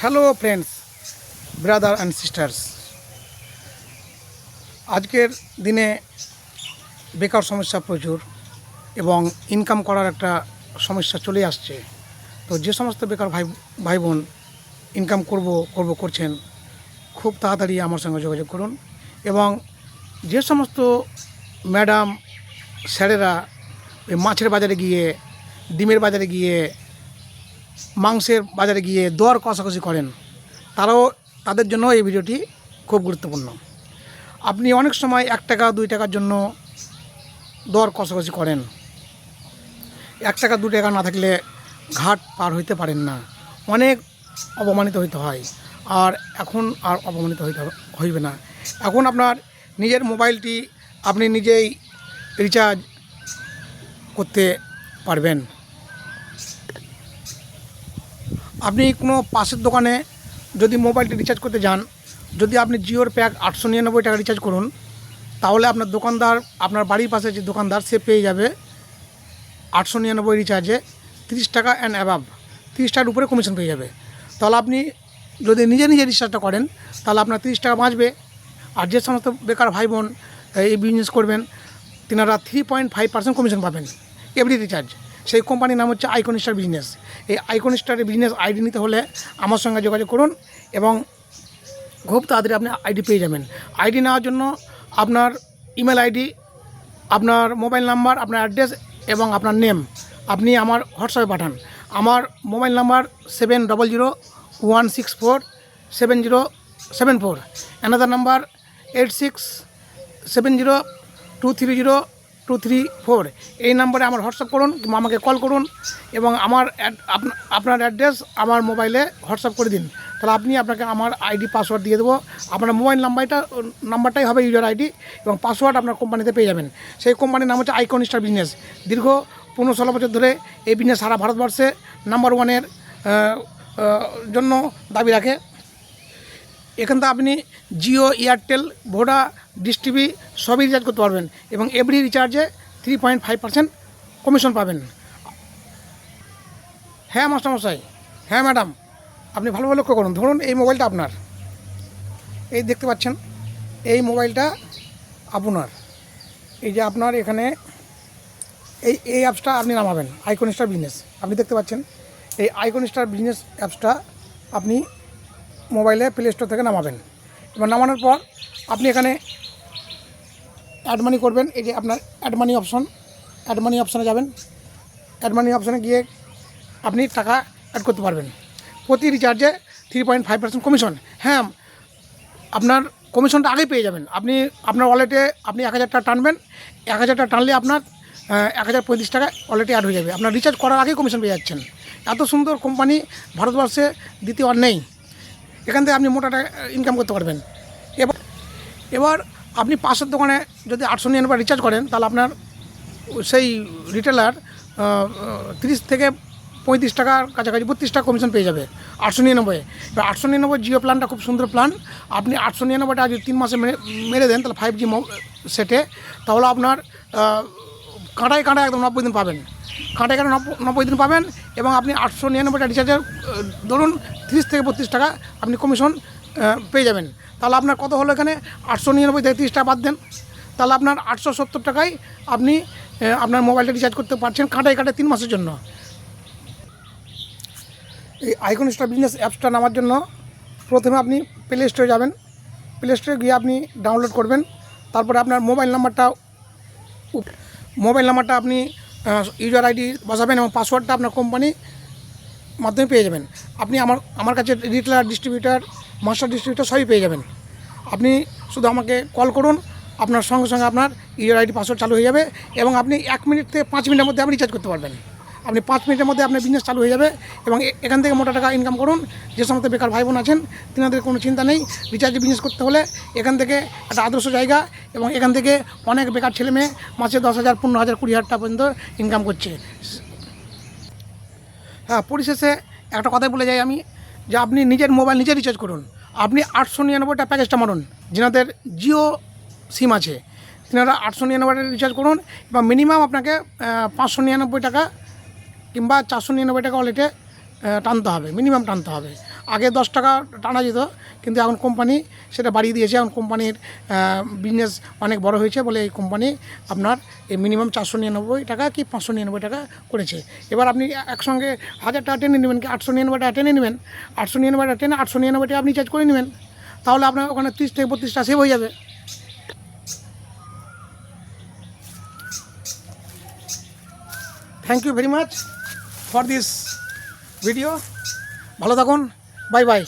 Hello friends, brother and sisters. আজকের দিনে বেকার সমস্যা প্রচুর এবং ইনকাম করার একটা সমস্যা চলে আসছে। তো যে সমস্ত বেকার ভাই বোন ইনকাম করছেন, খুব তাড়াতাড়ি আমার সঙ্গে যোগাযোগ করুন। এবং যে সমস্ত ম্যাডাম স্যারেরা ওই মাছের বাজারে গিয়ে, ডিমের বাজারে গিয়ে, মাংসের বাজারে গিয়ে দর কষাকষি করেন, তাদের জন্য এই ভিডিওটি খুব গুরুত্বপূর্ণ। আপনি অনেক সময় 1 টাকা 2 টাকার জন্য দর কষাকষি করেন। 1 টাকা 2 টাকা না থাকলে ঘাট পার হইতে পারেন না, অনেক অপমানিত হইতে হয়। আর এখন আর অপমানিত হইবে না। এখন আপনার নিজের মোবাইলটি আপনি নিজেই রিচার্জ করতে পারবেন। আপনি কোনো পাশের দোকানে যদি মোবাইলটি রিচার্জ করতে যান, যদি আপনি জিওর প্যাক 899 টাকা রিচার্জ করুন, তাহলে আপনার দোকানদার, আপনার বাড়ির পাশে যে দোকানদার, সে পেয়ে যাবে 899 রিচার্জে 30 টাকা অ্যান্ড অ্যাবাভ, 30 টাকার উপরে কমিশন পেয়ে যাবে। তাহলে আপনি যদি নিজে রিচার্জটা করেন, তাহলে আপনার 30 টাকা বাঁচবে। আর যে সমস্ত বেকার ভাই বোন এই বিজনেস করবেন, তিনারা 3.5% কমিশন পাবেন এভরি রিচার্জ। সেই কোম্পানির নাম হচ্ছে আইকন স্টার বিজনেস। এই আইকন স্টারের বিজনেস আইডি নিতে হলে আমার সঙ্গে যোগাযোগ করুন এবং খুব তাড়াতাড়ি আপনি আইডি পেয়ে যাবেন। আইডি নেওয়ার জন্য আপনার ইমেল আইডি, আপনার মোবাইল নাম্বার, আপনার অ্যাড্রেস এবং আপনার নেম আপনি আমার হোয়াটসঅ্যাপে পাঠান। আমার মোবাইল নাম্বার 7001647074। Another number 8670230234। এই নম্বরে আমার হোয়াটসঅ্যাপ করুন কিংবা আমাকে কল করুন এবং আপনার অ্যাড্রেস আমার মোবাইলে হোয়াটসঅ্যাপ করে দিন। তাহলে আপনাকে আমার আইডি পাসওয়ার্ড দিয়ে দেবো। আপনার মোবাইল নাম্বারটাই হবে ইউজার আইডি এবং পাসওয়ার্ড আপনার কোম্পানিতে পেয়ে যাবেন। সেই কোম্পানির নাম হচ্ছে আইকন স্টার বিজনেস। দীর্ঘ 15-16 বছর ধরে এই বিজনেস সারা ভারতবর্ষে নাম্বার 1-এর জন্য দাবি রাখে। এখান থেকে আপনি Jio, Airtel, Voda, dish TV সবই রিচার্জ করতে পারবেন এবং এভরি রিচার্জে 3.5% কমিশন পাবেন। হ্যাঁ মাস্টারমশাই, হ্যাঁ ম্যাডাম, আপনি ভালোভাবে লক্ষ্য করুন। ধরুন এই মোবাইলটা আপনার, এই দেখতে পাচ্ছেন, এই মোবাইলটা আপনার। এই যে আপনার এখানে এই অ্যাপসটা আপনি নামাবেন, আইকন স্টার বিজনেস। আপনি দেখতে পাচ্ছেন এই আইকন স্টার বিজনেস অ্যাপসটা আপনি মোবাইলে প্লে স্টোর থেকে নামাবেন। এবার নামানোর পর আপনি এখানে অ্যাড মানি করবেন। এই যে আপনার অ্যাড মানি অপশনে যাবেন। অ্যাড মানি অপশনে গিয়ে আপনি টাকা অ্যাড করতে পারবেন। প্রতি রিচার্জে 3.5% কমিশন। হ্যাঁ, আপনার কমিশনটা আগেই পেয়ে যাবেন। আপনি আপনার ওয়ালেটে আপনি 1000 টাকা টানবেন, 1000 টাকা টানলে আপনার 1035 টাকা ওয়ালেটে অ্যাড হয়ে যাবে। আপনার রিচার্জ করার আগেই কমিশন পেয়ে যাচ্ছেন। এত সুন্দর কোম্পানি ভারতবর্ষে দ্বিতীয় আর নেই। এখান থেকে আপনি মোটা টাকা ইনকাম করতে পারবেন। এবার আপনি পাশের দোকানে যদি 899 রিচার্জ করেন, তাহলে আপনার সেই রিটেলার 30 থেকে 35 টাকার কাছাকাছি 32 টাকা কমিশন পেয়ে যাবে 899। এবার 899 জিও প্ল্যানটা খুব সুন্দর প্ল্যান। আপনি 899টা যদি 3 মাসে মেরে দেন, তাহলে 5G সেটে, তাহলে আপনার কাঁটায় একদম 90 দিন পাবেন। কাঁটায় 90 দিন পাবেন এবং আপনি 899টা রিচার্জের ধরুন 30 থেকে 32 টাকা আপনি কমিশন পেয়ে যাবেন। তাহলে আপনার কত হলো, এখানে 899 থেকে 30 টাকা বাদ দেন, তাহলে আপনার 870 টাকায় আপনি আপনার মোবাইলটা রিচার্জ করতে পারছেন কাঁটায় 3 মাসের জন্য। এই আইকন স্টার বিজনেস অ্যাপসটা নামার জন্য প্রথমে আপনি প্লে স্টোরে যাবেন। প্লে স্টোরে গিয়ে আপনি ডাউনলোড করবেন। তারপরে আপনার মোবাইল নাম্বারটা আপনি ইউজার আইডি বসাবেন এবং পাসওয়ার্ডটা আপনার কোম্পানি মাধ্যমে পেয়ে যাবেন। আপনি আমার কাছে রিটেলার, ডিস্ট্রিবিউটার, মাস্টার ডিস্ট্রিবিউটার সবই পেয়ে যাবেন। আপনি শুধু আমাকে কল করুন, আপনার সঙ্গে সঙ্গে আপনার ইউজার আইডি পাসওয়ার্ড চালু হয়ে যাবে এবং আপনি 1 মিনিট থেকে 5 মিনিটের মধ্যে আপনি রিচার্জ করতে পারবেন। আপনি 5 মিনিটের মধ্যে আপনার বিজনেস চালু হয়ে যাবে এবং এখান থেকে মোটা টাকা ইনকাম করুন। যে সমস্ত বেকার ভাই বোন আছেন, তেনাদের কোনো চিন্তা নেই। রিচার্জে বিজনেস করতে হলে এখান থেকে একটা আদর্শ জায়গা এবং এখান থেকে অনেক বেকার ছেলে মেয়ে মাসে 10,000, 15,000, 20,000 টাকা পর্যন্ত ইনকাম করছে। হ্যাঁ, পরিশেষে একটা কথাই বলে যাই আমি, যে আপনি নিজের মোবাইল নিজে রিচার্জ করুন। আপনি 899টা প্যাকেজটা মারুন। যেনাদের জিও সিম আছে তেনারা 899 রিচার্জ করুন এবং মিনিমাম আপনাকে 599 টাকা কিংবা 499 টাকা ওয়ালেটে টানতে হবে, মিনিমাম টানতে হবে। আগে 10 টাকা টানা যেত, কিন্তু এখন কোম্পানি সেটা বাড়িয়ে দিয়েছে। এখন কোম্পানির বিজনেস অনেক বড় হয়েছে বলে এই কোম্পানি আপনার এই মিনিমাম 499 টাকা কি 599 টাকা করেছে। এবার আপনি একসঙ্গে 1000 টাকা টেনে নেবেন কি 899 টাকা টেনে নেবেন, 899 টাকা টেনে 899 টাকা আপনি চার্জ করে নেবেন, তাহলে আপনার ওখানে 30 থেকে 32 টাকা সেভ হয়ে যাবে। Thank you very much for this video. ভালো থাকুন, বাই বাই।